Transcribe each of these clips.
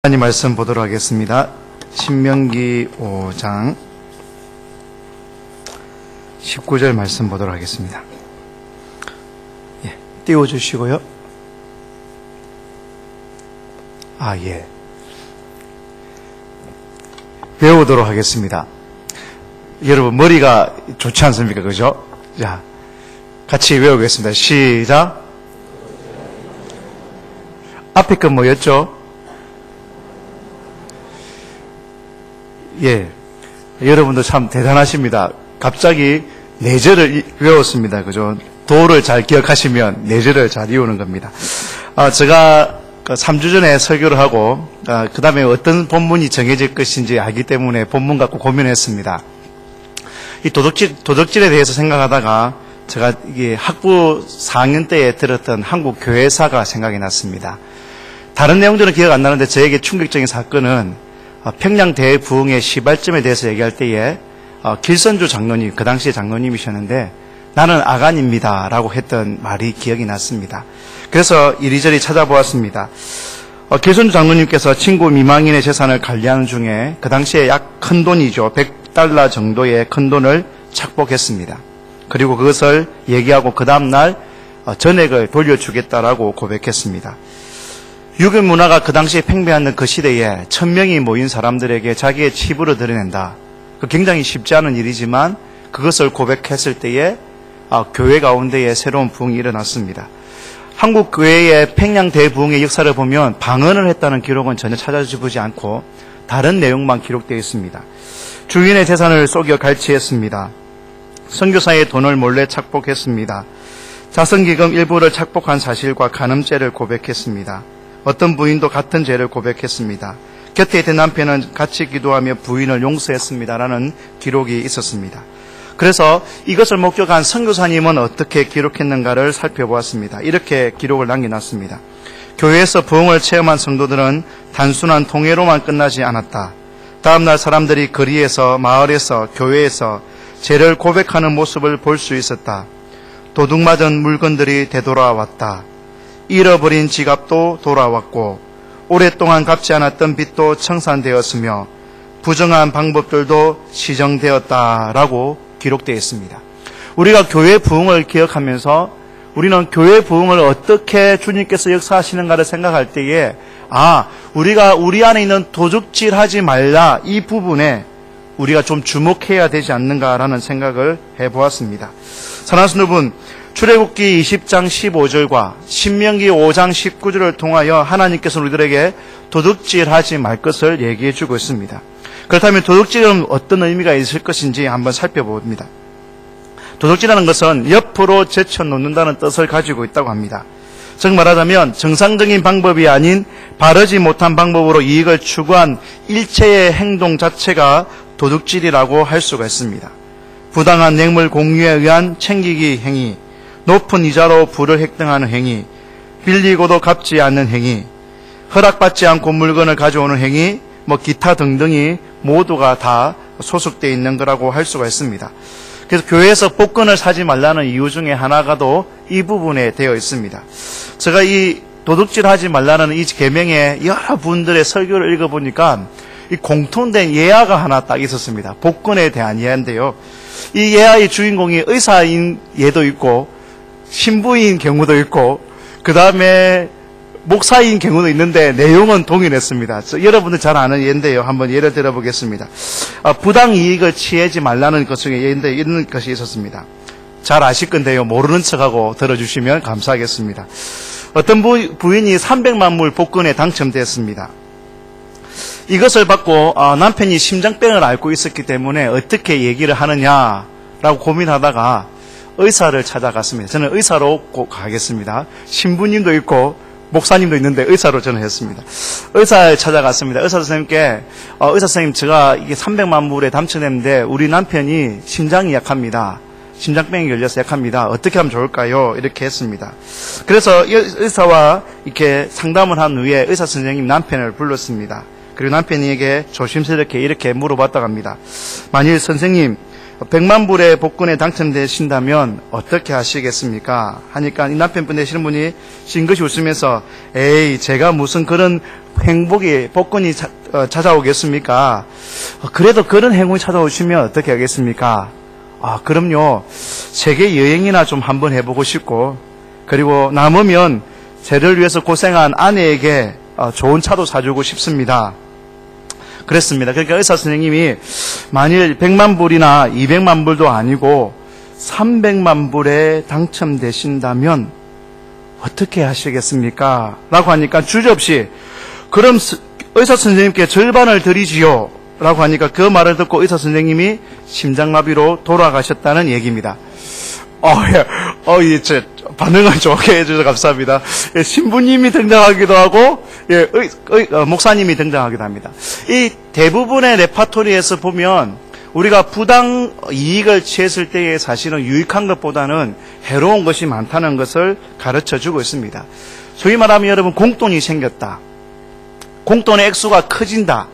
하나님 말씀 보도록 하겠습니다. 신명기 5장 19절 말씀 보도록 하겠습니다. 띄워주시고요. 배우도록 하겠습니다. 여러분 머리가 좋지 않습니까? 그죠? 자, 같이 외우겠습니다. 시작. 앞에 건 뭐였죠? 여러분도 참 대단하십니다. 갑자기 4절을 외웠습니다. 그죠? 도를 잘 기억하시면 4절을 잘 이루는 겁니다. 제가 3주 전에 설교를 하고, 그 다음에 어떤 본문이 정해질 것인지 알기 때문에 본문 갖고 고민했습니다. 이 도덕질에 대해서 생각하다가 제가 이게 학부 4학년 때에 들었던 한국 교회사가 생각이 났습니다. 다른 내용들은 기억 안 나는데 저에게 충격적인 사건은 평양 대부흥의 시발점에 대해서 얘기할 때에 길선주 장로님, 그 당시에 장로님이셨는데 나는 아간입니다 라고 했던 말이 기억이 났습니다. 그래서 이리저리 찾아보았습니다. 길선주 장로님께서 친구 미망인의 재산을 관리하는 중에 그 당시에 약 큰 돈이죠. $100 정도의 큰 돈을 착복했습니다. 그리고 그것을 얘기하고 그 다음날 전액을 돌려주겠다라고 고백했습니다. 유교 문화가 그 당시에 팽배한 그 시대에 1000명이 모인 사람들에게 자기의 치부를 드러낸다. 굉장히 쉽지 않은 일이지만 그것을 고백했을 때에 교회 가운데에 새로운 부흥이 일어났습니다. 한국 교회의 평양 대부흥의 역사를 보면 방언을 했다는 기록은 전혀 찾아보지 않고 다른 내용만 기록되어 있습니다. 주인의 재산을 속여 갈취했습니다. 선교사의 돈을 몰래 착복했습니다. 자선기금 일부를 착복한 사실과 간음죄를 고백했습니다. 어떤 부인도 같은 죄를 고백했습니다. 곁에 있던 남편은 같이 기도하며 부인을 용서했습니다라는 기록이 있었습니다. 그래서 이것을 목격한 선교사님은 어떻게 기록했는가를 살펴보았습니다. 이렇게 기록을 남겨놨습니다. 교회에서 부흥을 체험한 성도들은 단순한 통회로만 끝나지 않았다. 다음날 사람들이 거리에서, 마을에서, 교회에서 죄를 고백하는 모습을 볼 수 있었다. 도둑맞은 물건들이 되돌아왔다. 잃어버린 지갑도 돌아왔고 오랫동안 갚지 않았던 빚도 청산되었으며 부정한 방법들도 시정되었다라고 기록되어 있습니다. 우리가 교회 부흥을 기억하면서 우리는 교회 부흥을 어떻게 주님께서 역사하시는가를 생각할 때에 우리가 우리 안에 있는 도둑질하지 말라 이 부분에 우리가 좀 주목해야 되지 않는가라는 생각을 해보았습니다. 사랑하는 여러분, 출애굽기 20장 15절과 신명기 5장 19절을 통하여 하나님께서 우리들에게 도둑질하지 말 것을 얘기해 주고 있습니다. 그렇다면 도둑질은 어떤 의미가 있을 것인지 한번 살펴봅니다. 도둑질하는 것은 옆으로 제쳐놓는다는 뜻을 가지고 있다고 합니다. 즉 말하자면 정상적인 방법이 아닌 바르지 못한 방법으로 이익을 추구한 일체의 행동 자체가 도둑질이라고 할 수가 있습니다. 부당한 뇌물 공유에 의한 챙기기 행위, 높은 이자로 부를 획득하는 행위, 빌리고도 갚지 않는 행위, 허락받지 않고 물건을 가져오는 행위, 기타 등등이 모두가 다 소속되어 있는 거라고 할 수가 있습니다. 그래서 교회에서 복권을 사지 말라는 이유 중에 하나가도 이 부분에 되어 있습니다. 제가 이 도둑질하지 말라는 이 계명에 여러 분들의 설교를 읽어보니까 이 공통된 예화가 하나 딱 있었습니다. 복권에 대한 예화인데요. 이 예화의 주인공이 의사인 예도 있고 신부인 경우도 있고 그 다음에 목사인 경우도 있는데 내용은 동일했습니다. 여러분들 잘 아는 예인데요. 한번 예를 들어보겠습니다. 부당 이익을 취하지 말라는 것 중에 예인데 이런 것이 있었습니다. 잘 아실 건데요. 모르는 척하고 들어주시면 감사하겠습니다. 어떤 부인이 300만 불 복권에 당첨됐습니다. 이것을 받고 남편이 심장병을 앓고 있었기 때문에 어떻게 얘기를 하느냐라고 고민하다가 의사를 찾아갔습니다. 저는 의사로 꼭 가겠습니다. 신부님도 있고 목사님도 있는데 의사로 저는 했습니다. 의사를 찾아갔습니다. 의사 선생님께 의사 선생님 제가 이게 300만 불에 당첨됐는데 우리 남편이 심장이 약합니다. 심장병이 걸려서 약합니다. 어떻게 하면 좋을까요? 이렇게 했습니다. 그래서 의사와 이렇게 상담을 한 후에 의사 선생님 남편을 불렀습니다. 그리고 남편에게 조심스럽게 이렇게 물어봤다고 합니다. 만일 선생님 100만 불의 복권에 당첨되신다면 어떻게 하시겠습니까? 하니까 이 남편분 되시는 분이 싱긋이 웃으면서 에이 제가 무슨 그런 행복이 복권이 찾아오겠습니까? 그래도 그런 행운이 찾아오시면 어떻게 하겠습니까? 그럼요. 세계 여행이나 좀 한번 해보고 싶고 그리고 남으면 저를 위해서 고생한 아내에게 좋은 차도 사주고 싶습니다. 그랬습니다. 그러니까 의사 선생님이 만일 100만 불이나 200만 불도 아니고 300만 불에 당첨되신다면 어떻게 하시겠습니까? 라고 하니까 주저없이 그럼 의사 선생님께 절반을 드리지요. 라고 하니까 그 말을 듣고 의사 선생님이 심장마비로 돌아가셨다는 얘기입니다. 반응을 좋게 해주셔서 감사합니다. 신부님이 등장하기도 하고, 목사님이 등장하기도 합니다. 이 대부분의 레파토리에서 보면 우리가 부당 이익을 취했을 때에 사실은 유익한 것보다는 해로운 것이 많다는 것을 가르쳐 주고 있습니다. 소위 말하면 여러분 공돈이 생겼다. 공돈의 액수가 커진다.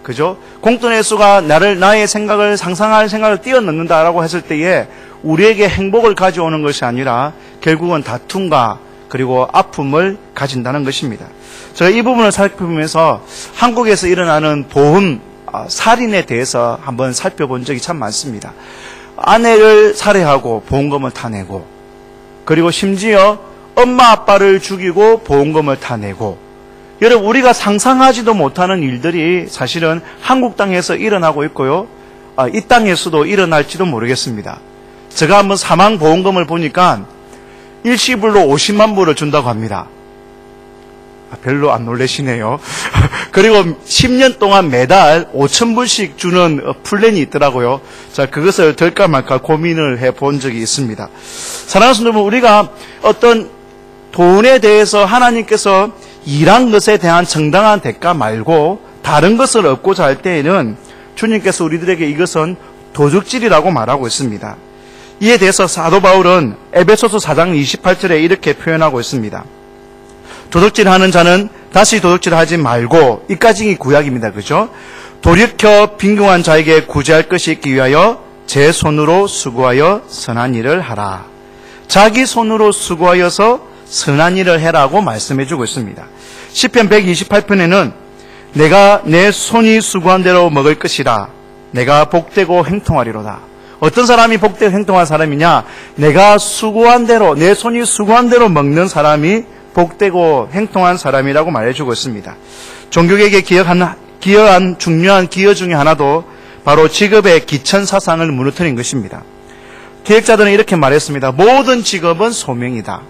그죠? 공돈의 액수가 나의 생각을 상상할 생각을 뛰어넘는다라고 했을 때에 우리에게 행복을 가져오는 것이 아니라 결국은 다툼과 그리고 아픔을 가진다는 것입니다. 제가 이 부분을 살펴보면서 한국에서 일어나는 보험 살인에 대해서 한번 살펴본 적이 참 많습니다. 아내를 살해하고 보험금을 타내고 그리고 심지어 엄마 아빠를 죽이고 보험금을 타내고 여러분 우리가 상상하지도 못하는 일들이 사실은 한국 땅에서 일어나고 있고요. 이 땅에서도 일어날지도 모르겠습니다. 제가 한번 사망보험금을 보니까 일시불로 50만 불을 준다고 합니다. 별로 안 놀라시네요. 그리고 10년 동안 매달 5천 불씩 주는 플랜이 있더라고요. 자, 그것을 될까 말까 고민을 해본 적이 있습니다. 사랑하는 성도 여러분, 우리가 어떤 돈에 대해서 하나님께서 일한 것에 대한 정당한 대가 말고 다른 것을 얻고자 할 때에는 주님께서 우리들에게 이것은 도둑질이라고 말하고 있습니다. 이에 대해서 사도 바울은 에베소서 4장 28절에 이렇게 표현하고 있습니다. 도둑질하는 자는 다시 도둑질하지 말고, 이까지 구약입니다. 그죠? 돌이켜 빈궁한 자에게 구제할 것이 있기 위하여 제 손으로 수고하여 선한 일을 하라. 자기 손으로 수고하여서 선한 일을 해라고 말씀해주고 있습니다. 시편 128편에는 내가 내 손이 수고한 대로 먹을 것이라. 내가 복되고 행통하리로다. 어떤 사람이 복되고 행통한 사람이냐? 내가 수고한 대로, 내 손이 수고한 대로 먹는 사람이 복되고 행통한 사람이라고 말해주고 있습니다. 종교계에게 기여한 중요한 기여 중에 하나도 바로 직업의 기천사상을 무너뜨린 것입니다. 기획자들은 이렇게 말했습니다. 모든 직업은 소명이다.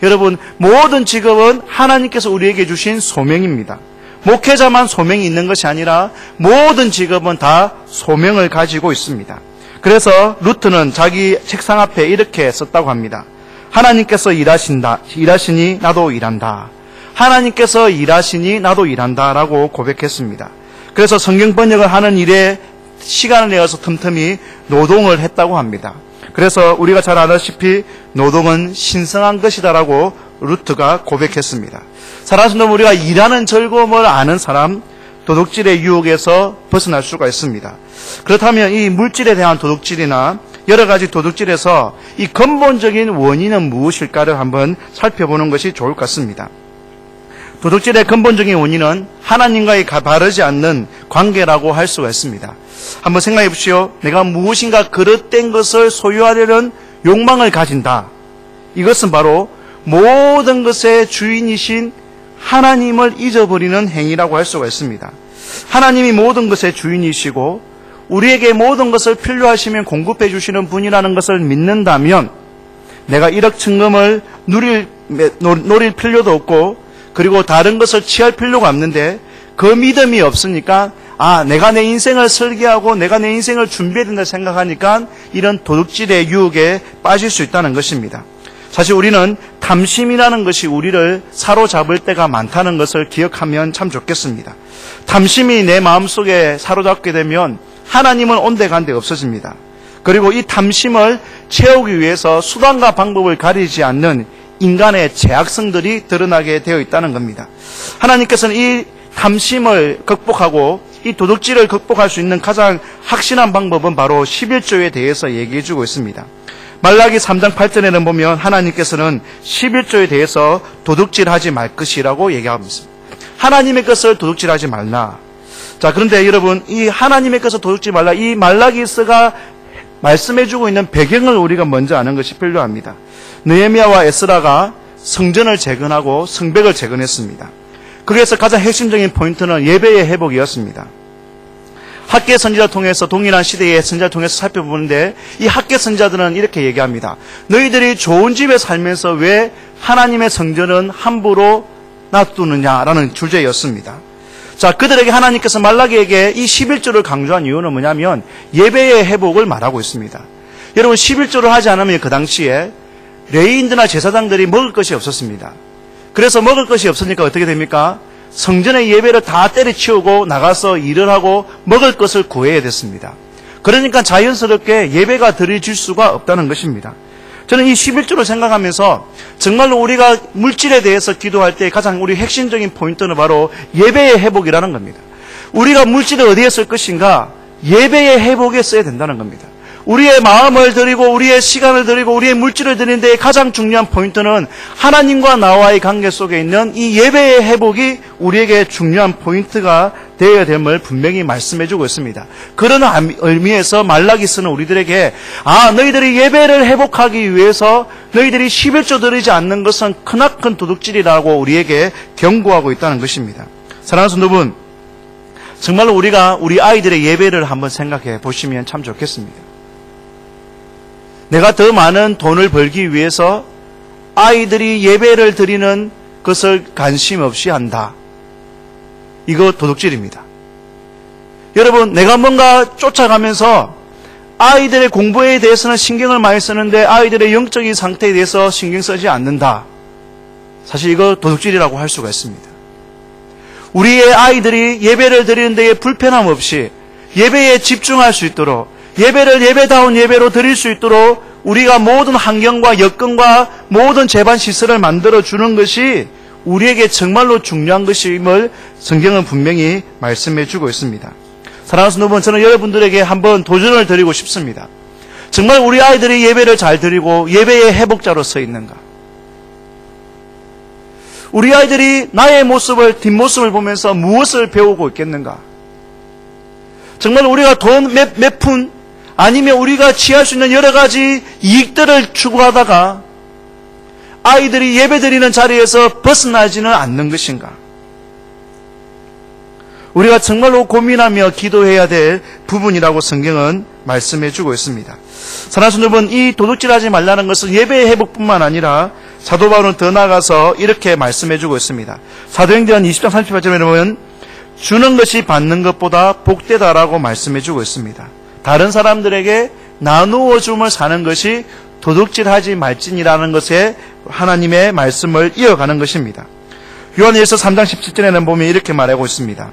여러분, 모든 직업은 하나님께서 우리에게 주신 소명입니다. 목회자만 소명이 있는 것이 아니라 모든 직업은 다 소명을 가지고 있습니다. 그래서 루트는 자기 책상 앞에 이렇게 썼다고 합니다. 하나님께서 일하시니 나도 일한다. 하나님께서 일하시니 나도 일한다 라고 고백했습니다. 그래서 성경 번역을 하는 일에 시간을 내어서 틈틈이 노동을 했다고 합니다. 그래서 우리가 잘 아다시피 노동은 신성한 것이다라고 루트가 고백했습니다. 사랑하는 우리가 일하는 즐거움을 아는 사람, 도둑질의 유혹에서 벗어날 수가 있습니다. 그렇다면 이 물질에 대한 도둑질이나 여러 가지 도둑질에서 이 근본적인 원인은 무엇일까를 한번 살펴보는 것이 좋을 것 같습니다. 도둑질의 근본적인 원인은 하나님과의 바르지 않는 관계라고 할 수가 있습니다. 한번 생각해 보십시오. 내가 무엇인가 그릇된 것을 소유하려는 욕망을 가진다. 이것은 바로 모든 것의 주인이신 하나님을 잊어버리는 행위라고 할 수가 있습니다. 하나님이 모든 것의 주인이시고 우리에게 모든 것을 필요하시면 공급해 주시는 분이라는 것을 믿는다면 내가 1억 천금을 노릴 필요도 없고 그리고 다른 것을 취할 필요가 없는데 그 믿음이 없으니까 내가 내 인생을 설계하고 내가 내 인생을 준비해야 된다 생각하니까 이런 도둑질의 유혹에 빠질 수 있다는 것입니다. 사실 우리는 탐심이라는 것이 우리를 사로잡을 때가 많다는 것을 기억하면 참 좋겠습니다. 탐심이 내 마음속에 사로잡게 되면 하나님은 온데간데 없어집니다. 그리고 이 탐심을 채우기 위해서 수단과 방법을 가리지 않는 인간의 제약성들이 드러나게 되어 있다는 겁니다. 하나님께서는 이 탐심을 극복하고 이 도둑질을 극복할 수 있는 가장 확실한 방법은 바로 11조에 대해서 얘기해 주고 있습니다. 말라기 3장 8절에는 보면 하나님께서는 11조에 대해서 도둑질하지 말 것이라고 얘기하고 있습니다. 하나님의 것을 도둑질하지 말라. 자, 그런데 여러분, 이 하나님의 것을 도둑질 말라, 이 말라기서가 말씀해주고 있는 배경을 우리가 먼저 아는 것이 필요합니다. 느헤미야와 에스라가 성전을 재건하고 성벽을 재건했습니다. 거기에서 가장 핵심적인 포인트는 예배의 회복이었습니다. 학계 선지자를 통해서 동일한 시대의 선지자를 통해서 살펴보는데 이 학계 선지자들은 이렇게 얘기합니다. 너희들이 좋은 집에 살면서 왜 하나님의 성전은 함부로 놔두느냐라는 주제였습니다. 자, 그들에게 하나님께서 말라기에게 이 11조를 강조한 이유는 뭐냐면 예배의 회복을 말하고 있습니다. 여러분, 11조를 하지 않으면 그 당시에 레위인들이나 제사장들이 먹을 것이 없었습니다. 그래서 먹을 것이 없으니까 어떻게 됩니까? 성전의 예배를 다 때려치우고 나가서 일을 하고 먹을 것을 구해야 됐습니다. 그러니까 자연스럽게 예배가 드려질 수가 없다는 것입니다. 저는 이 11조를 생각하면서 정말로 우리가 물질에 대해서 기도할 때 가장 우리 핵심적인 포인트는 바로 예배의 회복이라는 겁니다. 우리가 물질을 어디에 쓸 것인가? 예배의 회복에 써야 된다는 겁니다. 우리의 마음을 드리고 우리의 시간을 드리고 우리의 물질을 드리는 데 가장 중요한 포인트는 하나님과 나와의 관계 속에 있는 이 예배의 회복이 우리에게 중요한 포인트가 되어야 됨을 분명히 말씀해주고 있습니다. 그런 의미에서 말라기서는 우리들에게 너희들이 예배를 회복하기 위해서 너희들이 11조 드리지 않는 것은 크나큰 도둑질이라고 우리에게 경고하고 있다는 것입니다. 사랑하는 성도분, 정말로 우리가 우리 아이들의 예배를 한번 생각해 보시면 참 좋겠습니다. 내가 더 많은 돈을 벌기 위해서 아이들이 예배를 드리는 것을 관심 없이 한다. 이거 도둑질입니다. 여러분, 내가 뭔가 쫓아가면서 아이들의 공부에 대해서는 신경을 많이 쓰는데 아이들의 영적인 상태에 대해서 신경 쓰지 않는다. 사실 이거 도둑질이라고 할 수가 있습니다. 우리의 아이들이 예배를 드리는 데에 불편함 없이 예배에 집중할 수 있도록 예배를 예배다운 예배로 드릴 수 있도록 우리가 모든 환경과 여건과 모든 재반 시설을 만들어 주는 것이 우리에게 정말로 중요한 것임을 성경은 분명히 말씀해 주고 있습니다. 사랑하는 성도분, 저는 여러분들에게 한번 도전을 드리고 싶습니다. 정말 우리 아이들이 예배를 잘 드리고 예배의 회복자로 서 있는가? 우리 아이들이 나의 모습을, 뒷모습을 보면서 무엇을 배우고 있겠는가? 정말 우리가 돈 몇 푼 아니면 우리가 취할 수 있는 여러 가지 이익들을 추구하다가 아이들이 예배드리는 자리에서 벗어나지는 않는 것인가? 우리가 정말로 고민하며 기도해야 될 부분이라고 성경은 말씀해 주고 있습니다. 사랑하는 여러분, 이 도둑질하지 말라는 것은 예배의 회복뿐만 아니라 사도 바울은 더 나아가서 이렇게 말씀해 주고 있습니다. 사도행전 20장 38절에 보면 주는 것이 받는 것보다 복되다라고 말씀해 주고 있습니다. 다른 사람들에게 나누어 줌을 사는 것이 도둑질하지 말진이라는 것에 하나님의 말씀을 이어가는 것입니다. 요한일서 3장 17절에는 보면 이렇게 말하고 있습니다.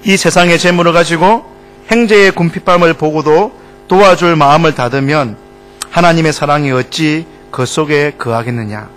이 세상의 재물을 가지고 형제의 궁핍함을 보고도 도와줄 마음을 닫으면 하나님의 사랑이 어찌 그 속에 거하겠느냐.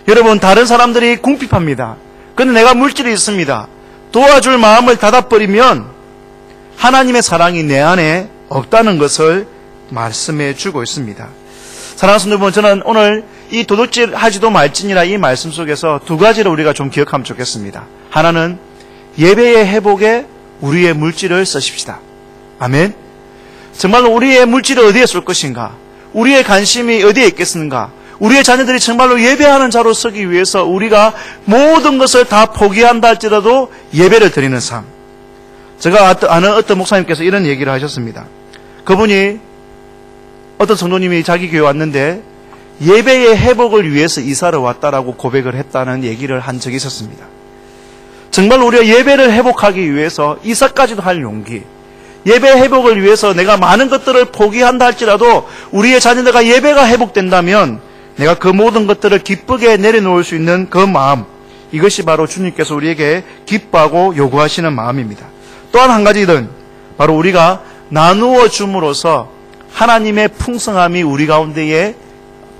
여러분, 다른 사람들이 궁핍합니다. 그런데 내가 물질이 있습니다. 도와줄 마음을 닫아버리면 하나님의 사랑이 내 안에 없다는 것을 말씀해 주고 있습니다. 사랑하는 성도분, 저는 오늘 이 도둑질 하지도 말지니라 이 말씀 속에서 두 가지를 우리가 좀 기억하면 좋겠습니다. 하나는 예배의 회복에 우리의 물질을 쓰십시다. 아멘. 정말로 우리의 물질을 어디에 쏠 것인가? 우리의 관심이 어디에 있겠는가? 우리의 자녀들이 정말로 예배하는 자로 서기 위해서 우리가 모든 것을 다 포기한다 할지라도 예배를 드리는 삶. 제가 아는 어떤 목사님께서 이런 얘기를 하셨습니다. 그분이 어떤 성도님이 자기 교회 왔는데 예배의 회복을 위해서 이사를 왔다라고 고백을 했다는 얘기를 한 적이 있었습니다. 정말 우리가 예배를 회복하기 위해서 이사까지도 할 용기, 예배 회복을 위해서 내가 많은 것들을 포기한다 할지라도 우리의 자녀들과 예배가 회복된다면 내가 그 모든 것들을 기쁘게 내려놓을 수 있는 그 마음, 이것이 바로 주님께서 우리에게 기뻐하고 요구하시는 마음입니다. 또한 한 가지는 바로 우리가 나누어 줌으로써 하나님의 풍성함이 우리 가운데에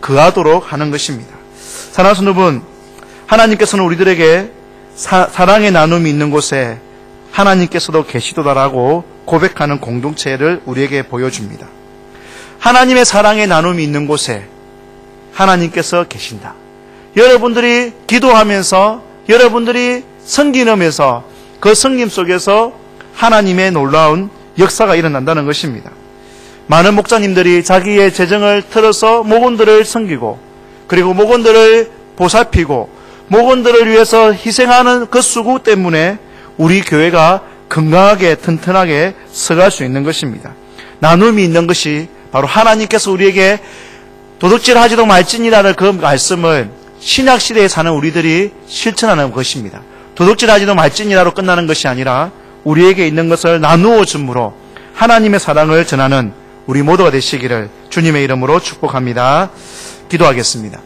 거하도록 하는 것입니다. 사랑하는 여러분, 하나님께서는 우리들에게 사랑의 나눔이 있는 곳에 하나님께서도 계시도다라고 고백하는 공동체를 우리에게 보여줍니다. 하나님의 사랑의 나눔이 있는 곳에 하나님께서 계신다. 여러분들이 기도하면서 여러분들이 섬기면서 그 섬김 속에서 하나님의 놀라운 역사가 일어난다는 것입니다. 많은 목사님들이 자기의 재정을 틀어서 목원들을 섬기고 그리고 목원들을 보살피고 목원들을 위해서 희생하는 그 수고 때문에 우리 교회가 건강하게 튼튼하게 서갈 수 있는 것입니다. 나눔이 있는 것이 바로 하나님께서 우리에게 도둑질하지도 말지니라는 그 말씀을 신약시대에 사는 우리들이 실천하는 것입니다. 도둑질하지도 말지니라로 끝나는 것이 아니라 우리에게 있는 것을 나누어 줌으로 하나님의 사랑을 전하는 우리 모두가 되시기를 주님의 이름으로 축복합니다. 기도하겠습니다.